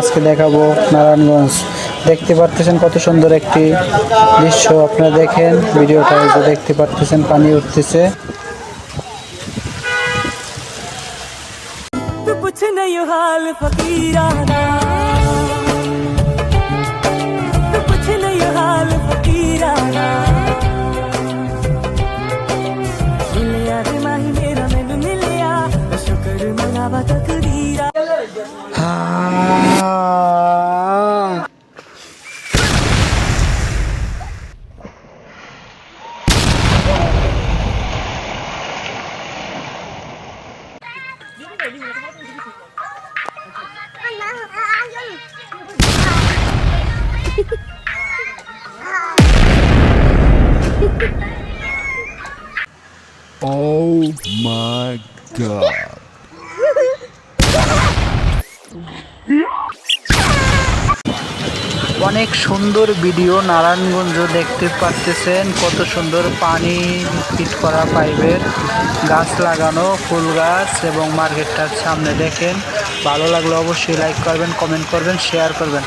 আজকে দেখাবো নারায়ণগঞ্জ। দেখতে পারতেছেন কত সুন্দর একটি দৃশ্য। আপনারা দেখেন ভিডিওটা, এই যে দেখতে পারতেছেন পানি উঠতেছে। Oh my god. অনেক সুন্দর ভিডিও। নারায়ণগঞ্জ দেখতে পারতেছেন কত সুন্দর পানি ফিট করা পাইপের, গাছ লাগানো, ফুল গাছ এবং মার্কেটটার সামনে দেখেন। ভালো লাগলে অবশ্যই লাইক করবেন, কমেন্ট করবেন, শেয়ার করবেন।